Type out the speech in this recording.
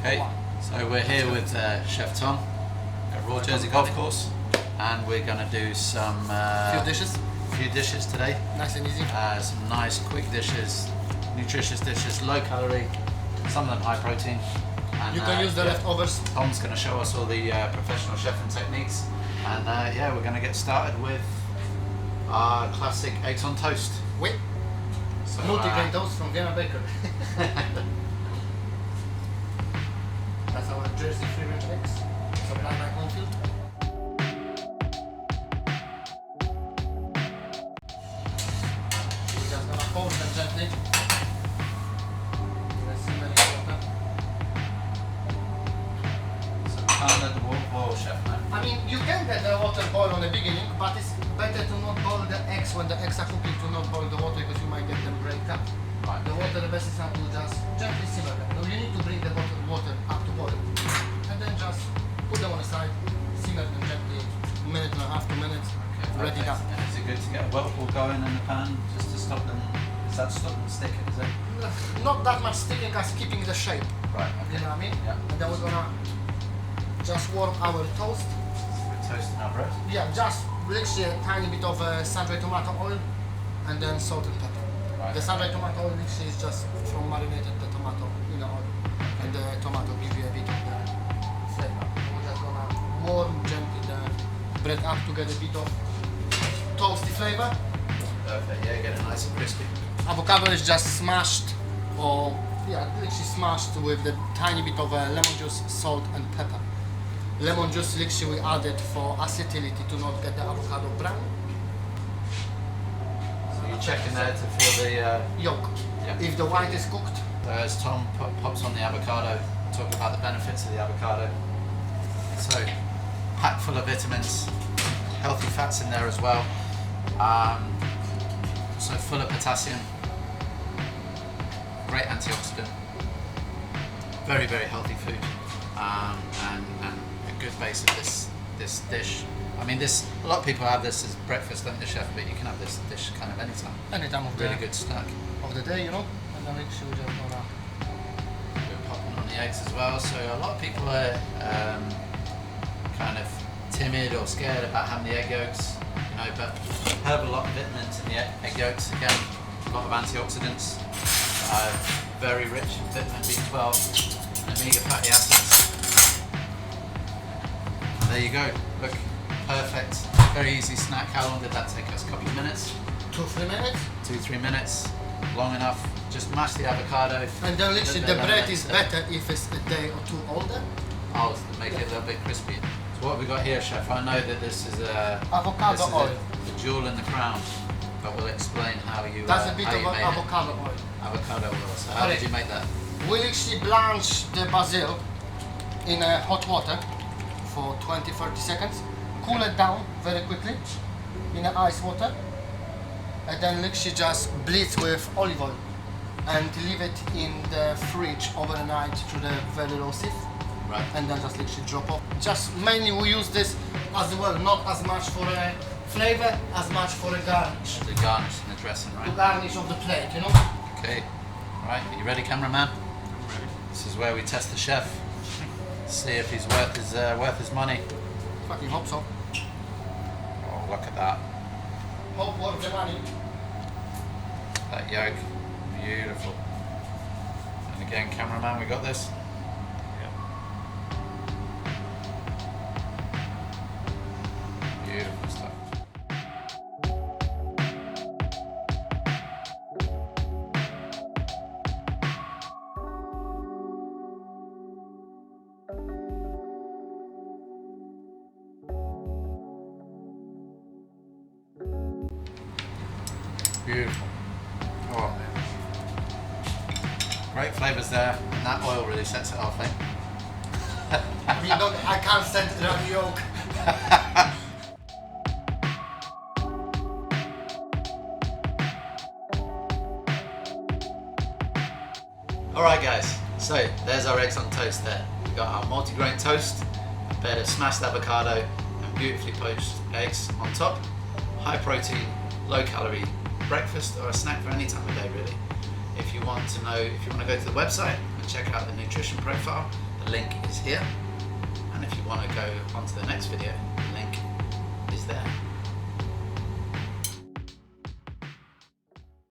Okay, so we're here with Chef Tom at Raw Jersey Golf Course, and we're going to do some few dishes today. Nice and easy. Some nice quick dishes, nutritious dishes, low calorie, some of them high protein. And, you can use the leftovers. Tom's going to show us all the professional chefing techniques, and yeah, we're going to get started with our classic eggs on toast. Oui. So, Multi-grain toast from Vienna Baker. That's our Jersey free range eggs, supplied by Homefield. We're just gonna fold them gently. Let's see many water. So we can't let the water boil, Chef, no? I mean, you can get the water boil on the beginning, but it's better to not boil the eggs when the eggs are cooking, to not boil the water because you might get them break up. Right. The water, the best is not to just gently simmer them. No, you need to bring the water up to boil. And then just put them on the side, simmer them gently, minute and a half, 2 minutes, ready done. And is it good to get a whirlpool going in the pan just to stop them? Is that stop them sticking? Is it? Not that much sticking as keeping the shape. Right. Okay. You know what I mean? Yeah. And then we're gonna just warm our toast. We're toasting our bread. Yeah, just literally a tiny bit of sun-dried tomato oil and then salt and pepper. Right. The sun-dried tomato oil literally is just from marinated the tomato in the oil, and the tomato gives you a bit of the flavor. We're just gonna warm gently the bread up to get a bit of toasty flavor. Perfect. Yeah, get it nice and crispy. Avocado is just smashed, or yeah, literally smashed with the tiny bit of lemon juice, salt and pepper. Lemon juice literally we added for acidity to not get the avocado brown. Checking there to feel the Yolk. Yeah. If the white is cooked. As Tom pops on the avocado, talk about the benefits of the avocado. So, packed full of vitamins, healthy fats in there as well. So full of potassium, great antioxidant, very healthy food, and a good base of this dish. I mean, a lot of people have this as breakfast, don't they, Chef? But you can have this dish kind of anytime. Anytime of Really good snack. of the day, you know. And then literally we just gonna. We're popping on the eggs as well. So a lot of people are kind of timid or scared about having the egg yolks, you know. But I have a lot of vitamins in the egg yolks. Again, a lot of antioxidants, very rich in vitamin B12 and omega fatty acids. And there you go. Look. Perfect, very easy snack. How long did that take us? A couple of minutes? 2-3 minutes. 2-3 minutes, long enough. Just mash the avocado. And then literally the bread is better if it's a day or two older. Oh, to make it a little bit crispy. So what have we got here, Chef? I know that this is avocado oil. The jewel in the crown, but we'll explain how you. That's a bit of avocado oil. Avocado oil. So how did you make that? We literally blanch the basil in hot water for 20-30 seconds. Cool it down very quickly in ice water, and then literally just bleach with olive oil and leave it in the fridge overnight to the very low sieve. Right. And then just literally drop off. Just mainly we use this as well, not as much for a flavor as much for a garnish. The garnish and the dressing, right? To garnish of the plate, you know. Okay. Right. Are you ready, cameraman? I'm ready. This is where we test the chef. See if he's worth his money. Fucking hope so. Oh, look at that. Hope worth the money. That yolk, beautiful. And again, cameraman, we got this. Yeah. Beautiful stuff. Beautiful. Oh man. Great flavours there, and that oil really sets it off, eh? I can't stand the yolk. Alright guys, so there's our eggs on toast there. We've got our multi-grain toast, a bed of smashed avocado and beautifully poached eggs on top. High protein, low calorie breakfast or a snack for any time of day really. If you want to go to the website and check out the nutrition profile, the link is here, and if you want to go on to the next video, the link is there.